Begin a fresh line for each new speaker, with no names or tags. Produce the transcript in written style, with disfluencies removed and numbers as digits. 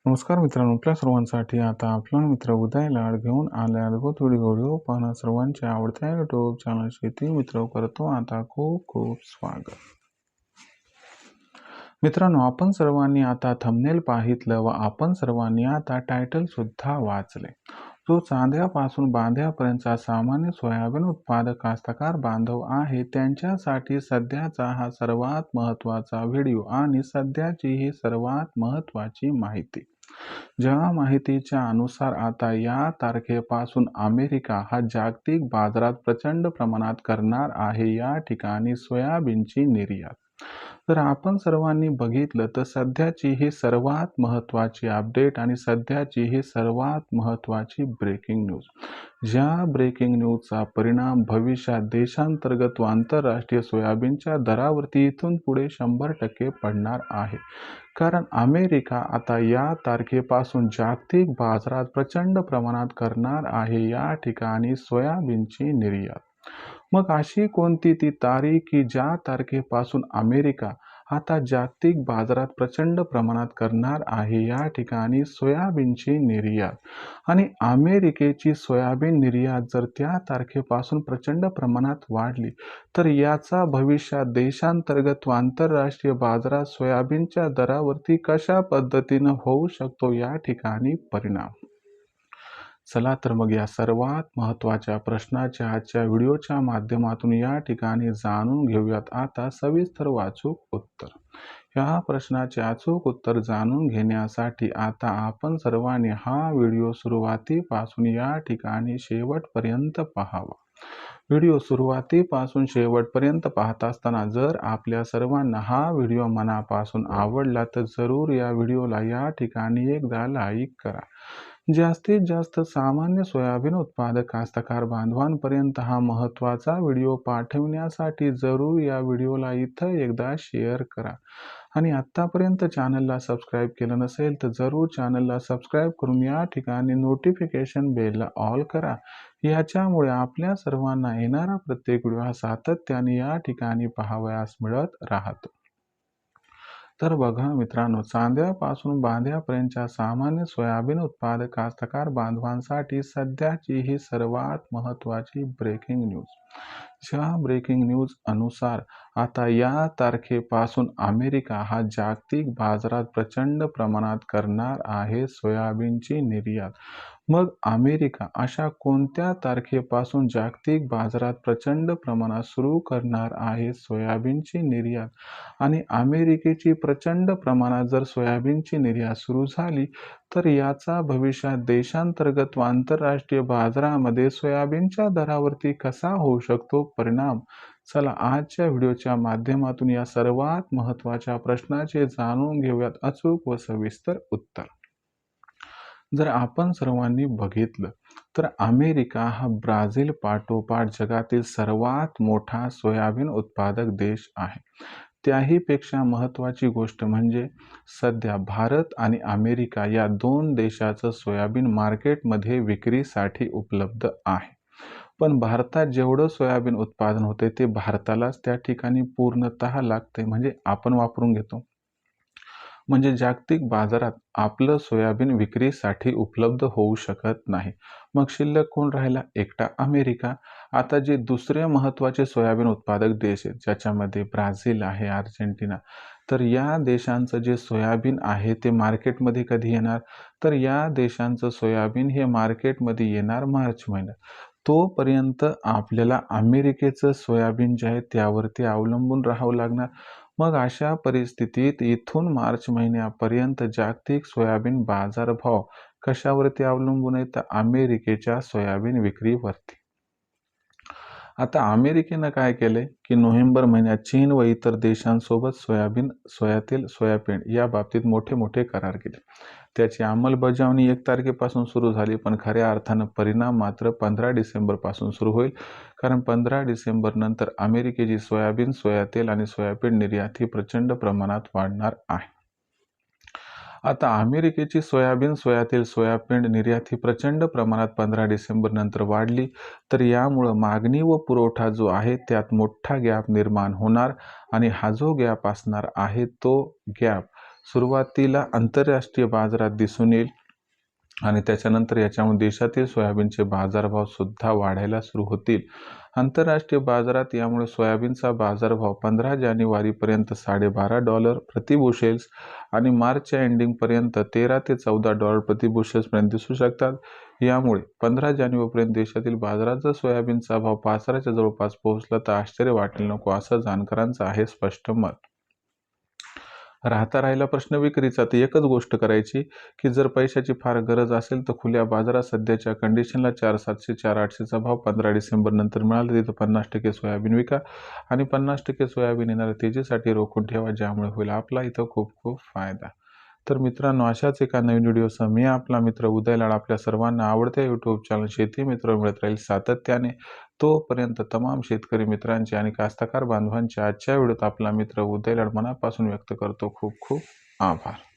नमस्कार मित्रांनो, आपल्या सर्वांसाठी आता आपला मित्र उदय लाड घेऊन आले अद्भुत व्हिडिओ पाहणं सर्वांच्या आवडत्या यूट्यूब चॅनल शेती मित्र करतो आता खूप खूप स्वागत. मित्रांनो, आपण सर्वांनी आता थंबनेल पाहितलं व आपण सर्वांनी आता टायटल सुद्धा वाचले. जो चांद्यापासून बांध्यापर्यंतचा सामान्य सोयाबीन उत्पादक कास्तकार बांधव आहे त्यांच्यासाठी सध्याचा हा सर्वात महत्त्वाचा व्हिडिओ आणि सध्याची ही सर्वात महत्त्वाची माहिती. ज्या माहितीच्या अनुसार आता या तारखेपासून अमेरिका हा जागतिक बाजारात प्रचंड प्रमाणात करणार आहे या ठिकाणी सोयाबीनची निर्यात. तर आपण सर्वांनी बघितलं तर सध्याची ही सर्वात महत्त्वाची अपडेट आणि सध्याची ही सर्वात महत्त्वाची ब्रेकिंग न्यूज. ज्या ब्रेकिंग न्यूजचा परिणाम भविष्यात देशांतर्गत व आंतरराष्ट्रीय सोयाबीनच्या दरावरती इथून पुढे 100% पडणार आहे. कारण अमेरिका आता या तारखेपासून जागतिक बाजारात प्रचंड प्रमाणात करणार आहे या ठिकाणी सोयाबीनची निर्यात. मग अशी कोणती ती तारीख की ज्या तारखेपासून अमेरिका आता जागतिक बाजारात प्रचंड प्रमाणात करणार आहे या ठिकाणी सोयाबीनची निर्यात. आणि अमेरिकेची सोयाबीन निर्यात जर त्या तारखेपासून प्रचंड प्रमाणात वाढली तर याचा भविष्यात देशांतर्गत व आंतरराष्ट्रीय बाजारात सोयाबीनच्या दरावरती कशा पद्धतीनं होऊ शकतो या ठिकाणी परिणाम. चला तर मग या सर्वात महत्त्वाच्या प्रश्नाच्या आजच्या व्हिडिओच्या माध्यमातून या ठिकाणी जाणून घेऊयात आता सविस्तर अचूक उत्तर. या प्रश्नाचे अचूक उत्तर जाणून घेण्यासाठी आता आपण सर्वांनी हा व्हिडिओ सुरुवातीपासून या ठिकाणी शेवटपर्यंत पाहावा. व्हिडिओ सुरुवातीपासून शेवटपर्यंत पाहत असताना जर आपल्या सर्वांना हा व्हिडिओ मनापासून आवडला तर जरूर या व्हिडिओला या ठिकाणी एकदा लाईक करा. जास्तीत जास्त सामान्य सोयाबीन उत्पादक कास्तकार बांधवांपर्यंत हा महत्त्वाचा व्हिडिओ पाठवण्यासाठी जरूर या व्हिडिओला इथं एकदा शेअर करा. आणि आत्तापर्यंत चॅनलला सबस्क्राईब केलं नसेल तर जरूर चॅनलला सबस्क्राईब करून या ठिकाणी नोटिफिकेशन बेलला ऑल करा. याच्यामुळे आपल्या सर्वांना येणारा प्रत्येक व्हिडिओ हा सातत्याने या ठिकाणी पाहावयास मिळत राहतो. तर बघा मित्रांनो, चांद्यापासून बांध्यापर्यंतच्या सामान्य सोयाबीन उत्पादक कास्तकार बांधवांसाठी सध्याची ही सर्वात महत्त्वाची ब्रेकिंग न्यूज. ज्या ब्रेकिंग न्यूज अनुसार आता या तारखेपासून अमेरिका हा जागतिक बाजारात प्रचंड प्रमाणात करणार आहे सोयाबीनची निर्यात. मग अमेरिका अशा कोणत्या तारखेपासून जागतिक बाजारात प्रचंड प्रमाणात सुरू करणार आहे सोयाबीनची निर्यात. आणि अमेरिकेची प्रचंड प्रमाणात जर सोयाबीनची निर्यात सुरू झाली तर याचा भविष्यात देशांतर्गत व आंतरराष्ट्रीय बाजारामध्ये सोयाबीनच्या दरावरती कसा होऊ शकतो परिणाम. चला आजच्या व्हिडिओच्या माध्यमातून या सर्वात महत्त्वाच्या प्रश्नाचे जाणून घेऊयात अचूक व सविस्तर उत्तर. जर आपण सर्वांनी बघितलं तर अमेरिका हा ब्राझील पाठोपाठ जगातील सर्वात मोठा सोयाबीन उत्पादक देश आहे. त्याहीपेक्षा महत्त्वाची गोष्ट म्हणजे सध्या भारत आणि अमेरिका या दोन देशाचं सोयाबीन मार्केटमध्ये विक्रीसाठी उपलब्ध आहे. पण भारतात जेवढं सोयाबीन उत्पादन होते ते भारतालाच त्या ठिकाणी पूर्णतः लागते, म्हणजे आपण वापरून घेतो. म्हणजे जागतिक बाजारात आपलं सोयाबीन विक्रीसाठी उपलब्ध होऊ शकत नाही. मग शिल्लक कोण राहिला? एकटा अमेरिका. आता जे दुसरे महत्त्वाचे सोयाबीन उत्पादक देश आहेत ज्याच्यामध्ये ब्राझील आहे, अर्जेंटिना, तर या देशांचं जे सोयाबीन आहे ते मार्केटमध्ये कधी येणार? तर या देशांचं सोयाबीन हे मार्केटमध्ये येणार मार्च महिन्यात. तोपर्यंत आपल्याला अमेरिकेचं सोयाबीन जे आहे त्यावरती अवलंबून राहावं लागणार. मग अशा परिस्थितीत इथून मार्च महिन्यापर्यंत जागतिक सोयाबीन बाजारभाव कशावरती अवलंबून आहे? तर अमेरिकेच्या सोयाबीन विक्रीवरती. आता अमेरिकेनं काय केलंय की नोव्हेंबर महिन्यात चीन व इतर देशांसोबत सोयाबीन, सोयातेल, सोयाबीन या बाबतीत मोठे मोठे करार केले. त्याची अंमलबजावणी 1 तारखेपासून सुरू झाली, पण खऱ्या अर्थानं परिणाम मात्र 15 डिसेंबरपासून सुरू होईल. कारण 15 डिसेंबर नंतर अमेरिकेची सोयाबीन, सोयातेल आणि सोयाबीन निर्यात ही प्रचंड प्रमाणात वाढणार आहे. आता अमेरिकेची सोयाबीन, सोयातेल, सोयाबीन निर्यात ही प्रचंड प्रमाणात 15 डिसेंबर नंतर वाढली तर यामुळं मागणी व पुरवठा जो आहे त्यात मोठा गॅप निर्माण होणार. आणि हा जो गॅप असणार आहे तो गॅप सुरुवातीला आंतरराष्ट्रीय बाजारात दिसून येईल आणि त्याच्यानंतर याच्यामध्ये देशातील सोयाबीनचे बाजारभाव सुद्धा वाढायला सुरू होतील. आंतरराष्ट्रीय बाजारात यामुळे सोयाबीनचा बाजारभाव 15 जानेवारीपर्यंत $12.5 प्रति बुशेल्स आणि मार्चच्या एंडिंगपर्यंत $13 ते $14 प्रति बुशेल्सपर्यंत दिसू शकतात. यामुळे 15 जानेवारीपर्यंत देशातील बाजारात जर सोयाबीनचा भाव पाचराच्या जवळपास पोहोचला तर आश्चर्य वाटेल नको, असं जाणकारांचं आहे स्पष्ट मत. राहिला प्रश्न विक्रीचा, तर एकच गोष्ट करायची की जर पैशाची फार गरज असेल तर खुल्या बाजारात सध्याच्या कंडिशनला 4,700 4,800चा भाव 15 डिसेंबर नंतर मिळाला तिथं 50% सोयाबीन विका आणि 50% सोयाबीन येणाऱ्या तेजीसाठी रोखून ठेवा, ज्यामुळे होईल आपला इथं खूप खूप फायदा. तर मित्रांनो, अशाच एका नवीन व्हिडिओसह मी आपला मित्र उदय लाड आपल्या सर्वांना आवडत्या यूट्यूब चॅनल शेती मित्र मिळत राहील सातत्याने. तोपर्यंत तमाम शेतकरी मित्रांचे आणि कास्तकार बांधवांचे आजच्या व्हिडिओत आपला मित्र उदय लाड मनापासून व्यक्त करतो खूप खूप आभार.